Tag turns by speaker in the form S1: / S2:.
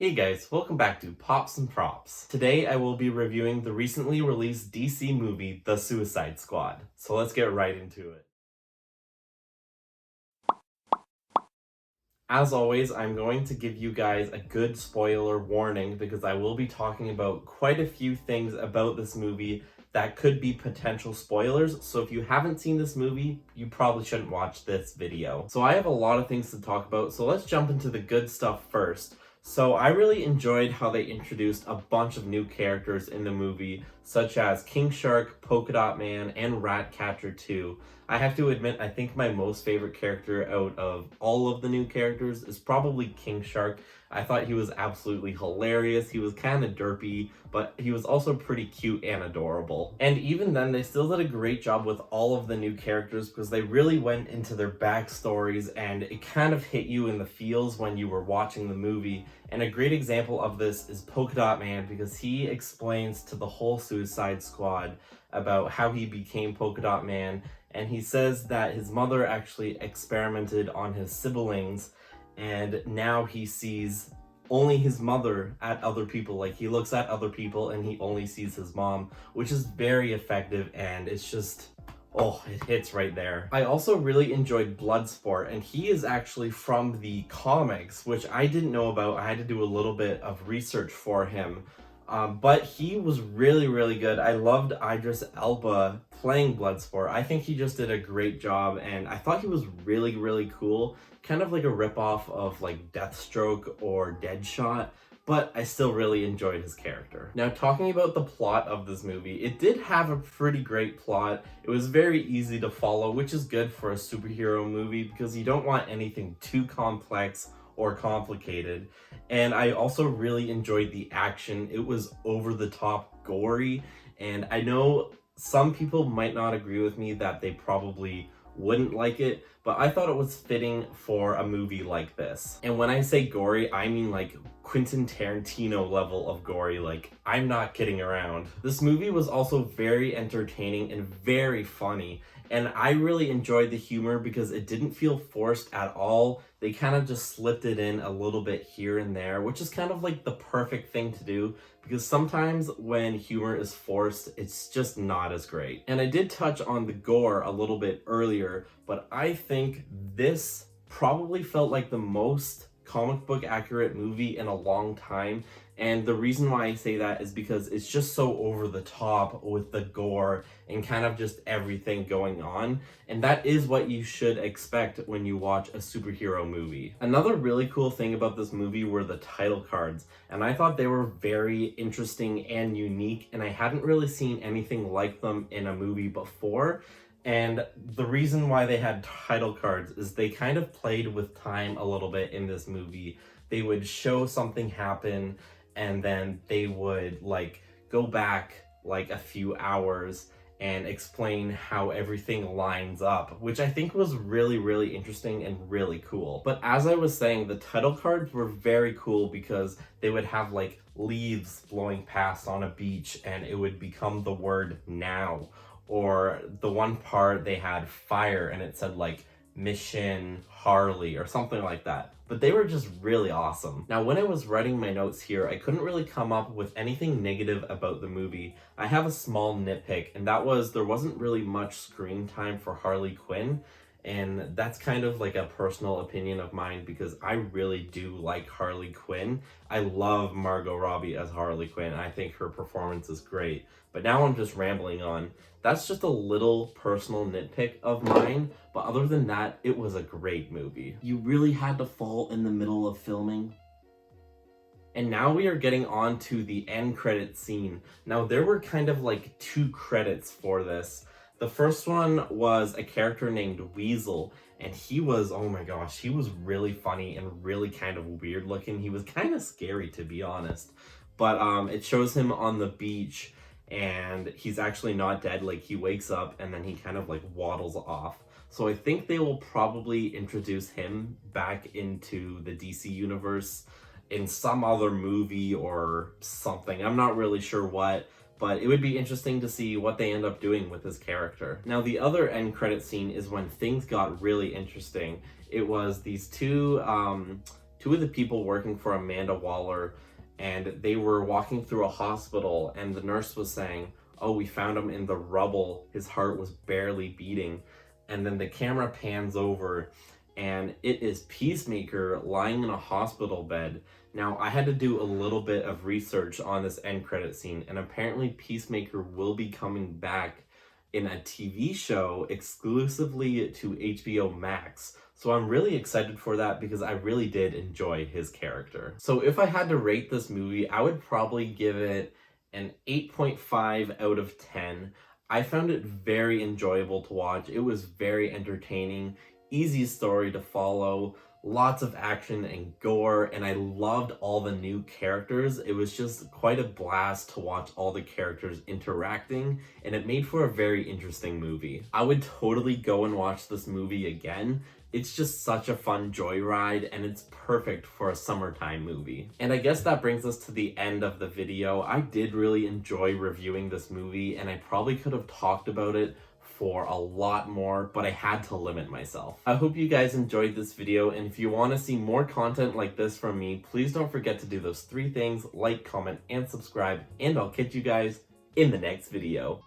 S1: Hey guys, welcome back to Pops and Props. Today I will be reviewing the recently released DC movie, The Suicide Squad. So let's get right into it. As always, I'm going to give you guys a good spoiler warning because I will be talking about quite a few things about this movie that could be potential spoilers. So if you haven't seen this movie, you probably shouldn't watch this video. So I have a lot of things to talk about, so let's jump into the good stuff first. So I really enjoyed how they introduced a bunch of new characters in the movie, such as King Shark, Polka Dot Man, and Ratcatcher 2. I have to admit, I think my most favorite character out of all of the new characters is probably King Shark. I thought he was absolutely hilarious. He was kind of derpy, but he was also pretty cute and adorable. And even then, they still did a great job with all of the new characters because they really went into their backstories and it kind of hit you in the feels when you were watching the movie. And a great example of this is Polka Dot Man because he explains to the whole Suicide Squad about how he became Polka Dot Man, and he says that his mother actually experimented on his siblings and now he sees only his mother at other people. Like, he looks at other people and he only sees his mom, which is very effective, and it's just, oh, it hits right there. I also really enjoyed Bloodsport, and he is actually from the comics, which I didn't know about. I had to do a little bit of research for him. But he was really, really good. I loved Idris Elba playing Bloodsport. I think he just did a great job, and I thought he was really, really cool. Kind of like a ripoff of like Deathstroke or Deadshot, but I still really enjoyed his character. Now, talking about the plot of this movie, it did have a pretty great plot. It was very easy to follow, which is good for a superhero movie because you don't want anything too complex or complicated. And I also really enjoyed the action. It was over the top gory, and I know some people might not agree with me that they probably wouldn't like it, but I thought it was fitting for a movie like this. And when I say gory, I mean like Quentin Tarantino level of gory. Like, I'm not kidding around. This movie was also very entertaining and very funny, and I really enjoyed the humor because it didn't feel forced at all. They kind of just slipped it in a little bit here and there, which is kind of like the perfect thing to do because sometimes when humor is forced, it's just not as great. And I did touch on the gore a little bit earlier, but I think this probably felt like the most comic book accurate movie in a long time. And the reason why I say that is because it's just so over the top with the gore and kind of just everything going on. And that is what you should expect when you watch a superhero movie. Another really cool thing about this movie were the title cards. And I thought they were very interesting and unique. And I hadn't really seen anything like them in a movie before. And the reason why they had title cards is they kind of played with time a little bit in this movie. They would show something happen and then they would like go back like a few hours and explain how everything lines up, which I think was really, really interesting and really cool. But as I was saying, the title cards were very cool because they would have like leaves blowing past on a beach and it would become the word now. Or the one part they had fire and it said like Mission Harley or something like that. But they were just really awesome. Now, when I was writing my notes here, I couldn't really come up with anything negative about the movie. I have a small nitpick, and that was there wasn't really much screen time for Harley Quinn. And that's kind of like a personal opinion of mine because I really do like Harley Quinn. I love Margot Robbie as Harley Quinn. I think her performance is great. But now I'm just rambling on. That's just a little personal nitpick of mine. But other than that, it was a great movie. You really had to fall in the middle of filming. And now we are getting on to the end credit scene. Now, there were kind of like two credits for this. The first one was a character named Weasel, and he was, oh my gosh, he was really funny and really kind of weird looking. He was kind of scary, to be honest. But it shows him on the beach, and he's actually not dead. Like, he wakes up, and then he kind of like waddles off. So I think they will probably introduce him back into the DC universe in some other movie or something. I'm not really sure what, but it would be interesting to see what they end up doing with his character. Now, the other end credit scene is when things got really interesting. It was these two two of the people working for Amanda Waller, and they were walking through a hospital, and the nurse was saying, "Oh, we found him in the rubble. His heart was barely beating." And then the camera pans over, and it is Peacemaker lying in a hospital bed. Now, I had to do a little bit of research on this end credit scene, and apparently Peacemaker will be coming back in a TV show exclusively to HBO Max. So I'm really excited for that because I really did enjoy his character. So if I had to rate this movie, I would probably give it an 8.5 out of 10. I found it very enjoyable to watch. It was very entertaining, easy story to follow, lots of action and gore, and I loved all the new characters. It was just quite a blast to watch all the characters interacting, and it made for a very interesting movie. I would totally go and watch this movie again. It's just such a fun joyride, and it's perfect for a summertime movie. And I guess that brings us to the end of the video. I did really enjoy reviewing this movie, and I probably could have talked about it for a lot more, but I had to limit myself. I hope you guys enjoyed this video, and if you want to see more content like this from me, please don't forget to do those 3 things: like, comment, and subscribe, and I'll catch you guys in the next video.